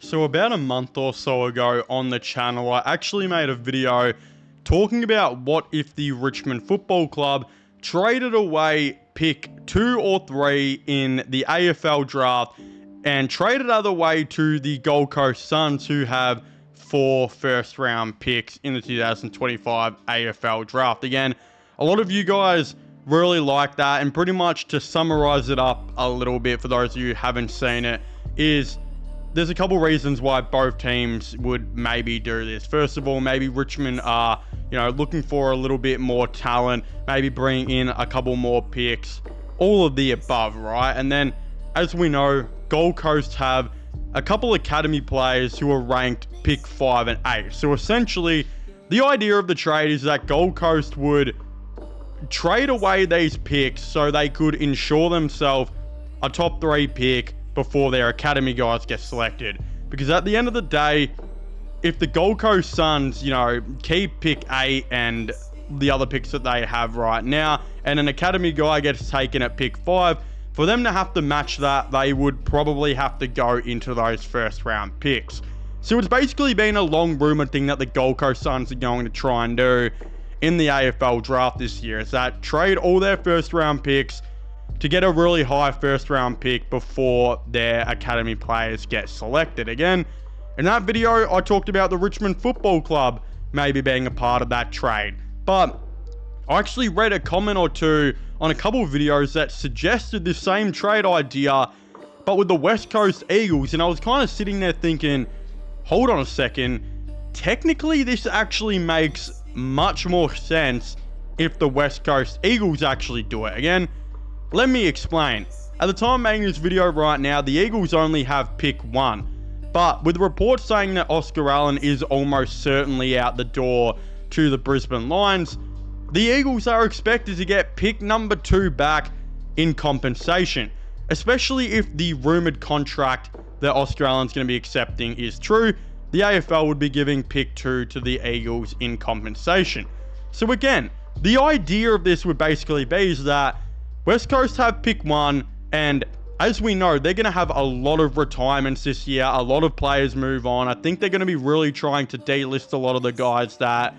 So about a month or so ago on the channel, I actually made a video talking about what if the Richmond Football Club traded away pick 2 or 3 in the AFL draft and traded other way to the Gold Coast Suns, who have 4 first round picks in the 2025 AFL draft. Again, a lot of you guys really like that, and pretty much to summarize it up a little bit for those of you who haven't seen it, is there's a couple reasons why both teams would maybe do this. First of all, maybe Richmond are, looking for a little bit more talent, maybe bring in a couple more picks, all of the above, right? And then, as we know, Gold Coast have a couple academy players who are ranked pick 5 and 8. So essentially, the idea of the trade is that Gold Coast would trade away these picks so they could ensure themselves a top 3 pick before their academy guys get selected. Because at the end of the day, if the Gold Coast Suns, keep pick 8 and the other picks that they have right now, and an academy guy gets taken at pick 5, for them to have to match that, they would probably have to go into those first round picks. So it's basically been a long rumored thing that the Gold Coast Suns are going to try and do in the AFL draft this year, is that trade all their first round picks to get a really high first round pick before their academy players get selected. Again, in that video, I talked about the Richmond Football Club maybe being a part of that trade. But I actually read a comment or two on a couple of videos that suggested the same trade idea, but with the West Coast Eagles. And I was kind of sitting there thinking, hold on a second. Technically, this actually makes much more sense if the West Coast Eagles actually do it. Again, let me explain. At the time of making this video right now, the Eagles only have pick 1. But with reports saying that Oscar Allen is almost certainly out the door to the Brisbane Lions, the Eagles are expected to get pick number 2 back in compensation. Especially if the rumored contract that Oscar Allen's going to be accepting is true, the AFL would be giving pick 2 to the Eagles in compensation. So again, the idea of this would basically be is that West Coast have pick 1, and as we know, they're going to have a lot of retirements this year. A lot of players move on. I think they're going to be really trying to delist a lot of the guys that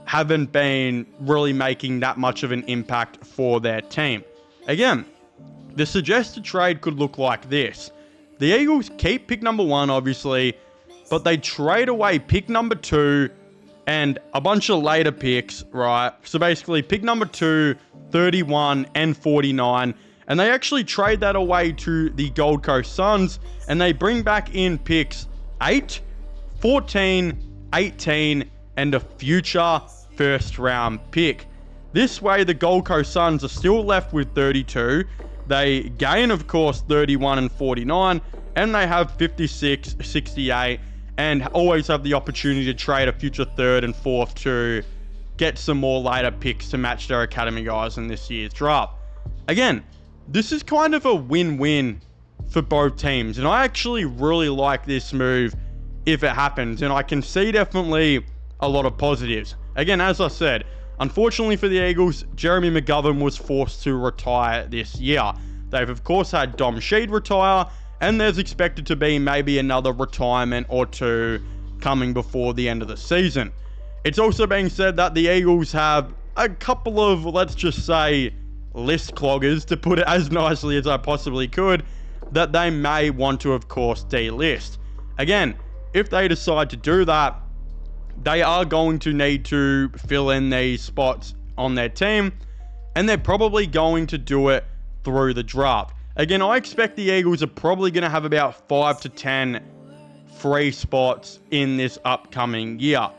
haven't been really making that much of an impact for their team. Again, the suggested trade could look like this. The Eagles keep pick number 1, obviously, but they trade away pick number 2 and a bunch of later picks, right? So basically, pick number 2, 31, and 49. And they actually trade that away to the Gold Coast Suns, and they bring back in picks 8, 14, 18, and a future first round pick. This way, the Gold Coast Suns are still left with 32. They gain, of course, 31 and 49, and they have 56, 68, and always have the opportunity to trade a future 3rd and 4th to get some more later picks to match their academy guys in this year's draft. Again, this is kind of a win-win for both teams, and I actually really like this move if it happens, and I can see definitely a lot of positives. Again, as I said, unfortunately for the Eagles, Jeremy McGovern was forced to retire this year. They've of course had Dom Sheed retire, and there's expected to be maybe another retirement or 2 coming before the end of the season. It's also being said that the Eagles have a couple of, let's just say, list cloggers, to put it as nicely as I possibly could, that they may want to, of course, delist. Again, if they decide to do that, they are going to need to fill in these spots on their team, and they're probably going to do it through the draft. Again, I expect the Eagles are probably going to have about 5 to 10 free spots in this upcoming year.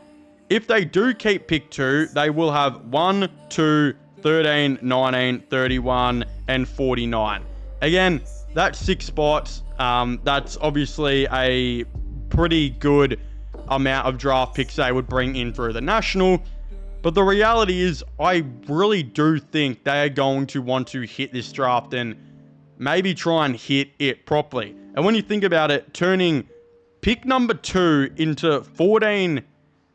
If they do keep pick 2, they will have 1, 2, 13, 19, 31, and 49. Again, that's 6 spots. That's obviously a pretty good amount of draft picks they would bring in through the National. But the reality is, I really do think they are going to want to hit this draft and maybe try and hit it properly. And when you think about it, turning pick number 2 into 14,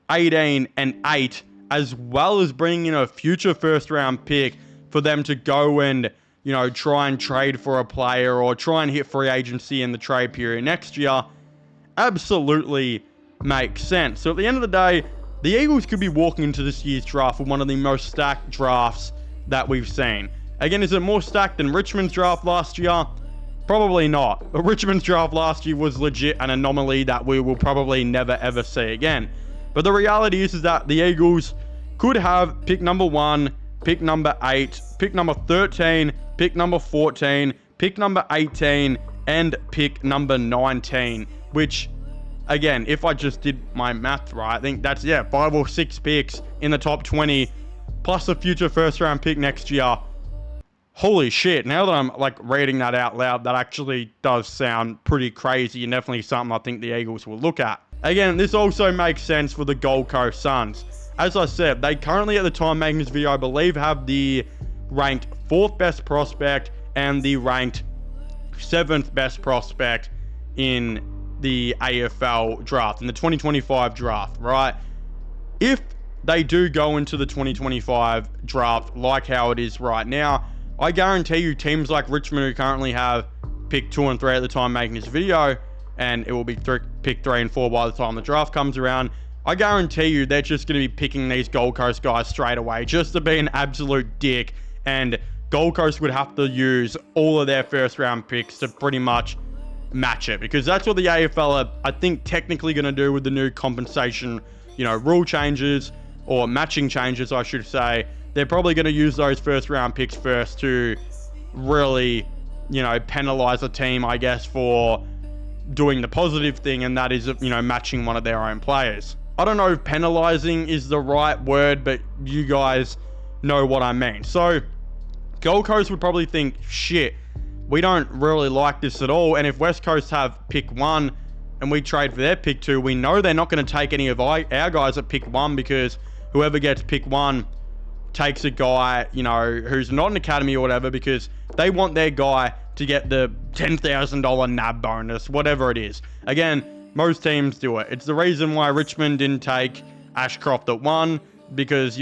18, and 8, as well as bringing in a future first round pick for them to go and, try and trade for a player or try and hit free agency in the trade period next year, absolutely makes sense. So at the end of the day, the Eagles could be walking into this year's draft with one of the most stacked drafts that we've seen. Again, is it more stacked than Richmond's draft last year? Probably not. But Richmond's draft last year was legit an anomaly that we will probably never ever see again. But the reality is that the Eagles could have pick number 1, pick number 8, pick number 13, pick number 14, pick number 18, and pick number 19, which, again, if I just did my math right, I think that's, 5 or 6 picks in the top 20, plus a future first round pick next year. Holy shit, now that I'm like reading that out loud, that actually does sound pretty crazy and definitely something I think the Eagles will look at. Again, this also makes sense for the Gold Coast Suns. As I said, they currently at the time making this video, I believe, have the ranked 4th best prospect and the ranked 7th best prospect in the AFL draft, in the 2025 draft, right? If they do go into the 2025 draft like how it is right now, I guarantee you teams like Richmond, who currently have pick 2 and 3 at the time making this video, and it will be pick 3 and 4 by the time the draft comes around, I guarantee you they're just going to be picking these Gold Coast guys straight away just to be an absolute dick, and Gold Coast would have to use all of their first round picks to pretty much match it, because that's what the AFL are, I think, technically going to do with the new compensation, rule changes, or matching changes, I should say. They're probably going to use those first round picks first to really, penalize a team, I guess, for doing the positive thing, and that is, matching one of their own players. I don't know if penalizing is the right word, but you guys know what I mean. So Gold Coast would probably think, shit, we don't really like this at all. And if West Coast have pick 1 and we trade for their pick 2, we know they're not going to take any of our guys at pick 1, because whoever gets pick 1 takes a guy, who's not an academy or whatever, because they want their guy to get the $10,000 NAB bonus, whatever it is. Again, most teams do it. It's the reason why Richmond didn't take Ashcroft at 1, because,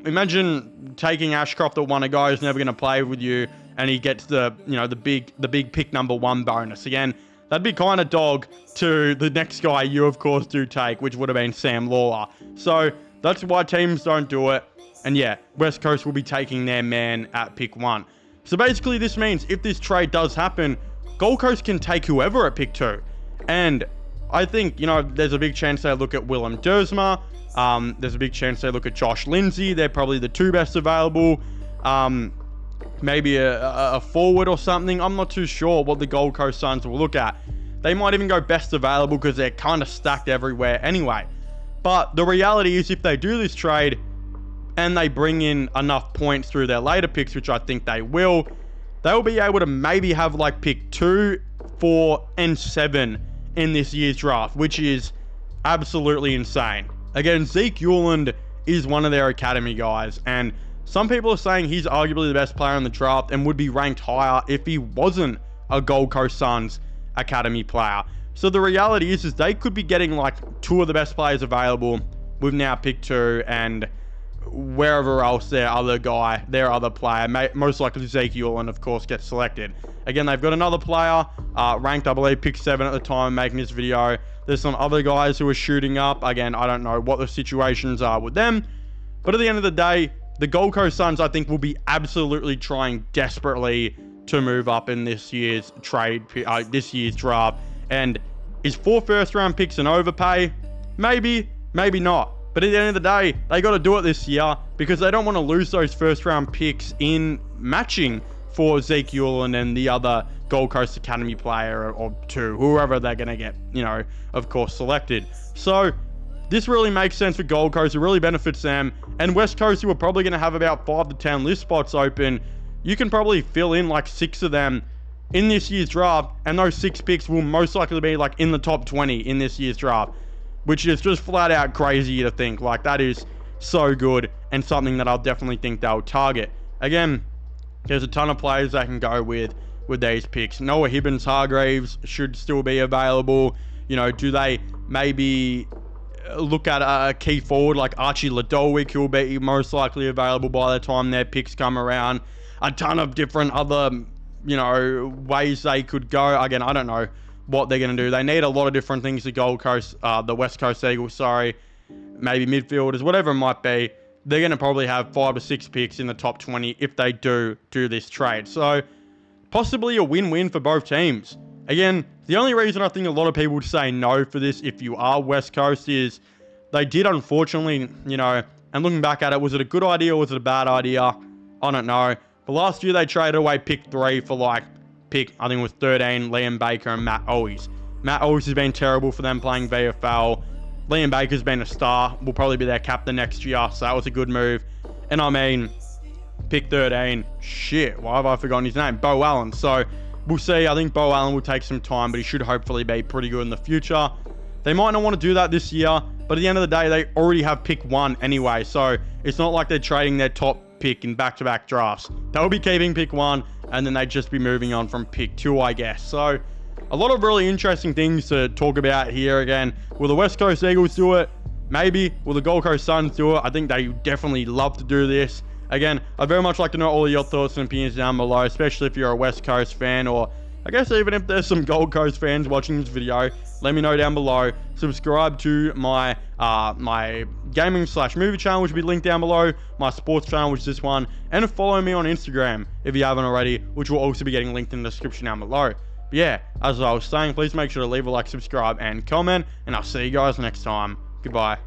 imagine taking Ashcroft at 1, a guy who's never going to play with you, and he gets the big pick number 1 bonus. Again, that'd be kind of dog to the next guy you, of course, do take, which would have been Sam Lawler. So that's why teams don't do it. And yeah, West Coast will be taking their man at pick 1. So basically this means if this trade does happen, Gold Coast can take whoever at pick 2. And I think, there's a big chance they look at Willem Dersma. There's a big chance they look at Josh Lindsay. They're probably the 2 best available. Maybe a forward or something. I'm not too sure what the Gold Coast Suns will look at. They might even go best available because they're kind of stacked everywhere anyway. But the reality is, if they do this trade and they bring in enough points through their later picks, which I think they will be able to maybe have like pick 2, 4, and 7 in this year's draft, which is absolutely insane. Again, Zeke Euland is one of their academy guys, and some people are saying he's arguably the best player in the draft and would be ranked higher if he wasn't a Gold Coast Suns academy player. So the reality is they could be getting like 2 of the best players available with now pick 2, and wherever else their other player, most likely Zeke Euland, of course, gets selected. Again, they've got another player ranked, I believe, pick 7 at the time of making this video. There's some other guys who are shooting up. Again, I don't know what the situations are with them. But at the end of the day, the Gold Coast Suns, I think, will be absolutely trying desperately to move up in this year's draft. And is 4 first-round picks an overpay? Maybe, maybe not. But at the end of the day, they got to do it this year because they don't want to lose those first-round picks in matching for Zeke Euland and the other Gold Coast Academy player or 2, whoever they're going to get, of course, selected. So this really makes sense for Gold Coast. It really benefits them. And West Coast, who are probably going to have about 5 to 10 list spots open, you can probably fill in like 6 of them in this year's draft, and those 6 picks will most likely be like in the top 20 in this year's draft, which is just flat out crazy to think. Like, that is so good and something that I'll definitely think they'll target. Again, there's a ton of players they can go with these picks. Noah Hibbins-Hargreaves should still be available. Do they maybe look at a key forward like Archie Ladolwick, who will be most likely available by the time their picks come around? A ton of different other, ways they could go. Again, I don't know what they're going to do. They need a lot of different things, the West Coast Eagles, maybe midfielders, whatever it might be. They're going to probably have 5 to 6 picks in the top 20 if they do this trade. So possibly a win-win for both teams. Again, the only reason I think a lot of people would say no for this if you are West Coast is they did, unfortunately, and looking back at it, was it a good idea or was it a bad idea? I don't know. But last year they traded away pick 3 for I think it was 13, Liam Baker and Matt Owies. Matt Owies has been terrible for them playing VFL. Liam Baker's been a star, will probably be their captain next year, so that was a good move. And I mean, pick 13, shit, why have I forgotten his name? Bo Allen. So we'll see. I think Bo Allen will take some time, but he should hopefully be pretty good in the future. They might not want to do that this year, but at the end of the day, they already have pick 1 anyway, so it's not like they're trading their top pick in back-to-back drafts. They'll be keeping pick 1, and then they'd just be moving on from pick 2, I guess. So a lot of really interesting things to talk about here. Again, will the West Coast Eagles do it? Maybe. Will the Gold Coast Suns do it? I think they definitely love to do this. Again, I'd very much like to know all of your thoughts and opinions down below, especially if you're a West Coast fan, or I guess even if there's some Gold Coast fans watching this video. Let me know down below. Subscribe to my my gaming/movie channel, which will be linked down below. My sports channel, which is this one. And follow me on Instagram if you haven't already, which will also be getting linked in the description down below. But yeah, as I was saying, please make sure to leave a like, subscribe, and comment. And I'll see you guys next time. Goodbye.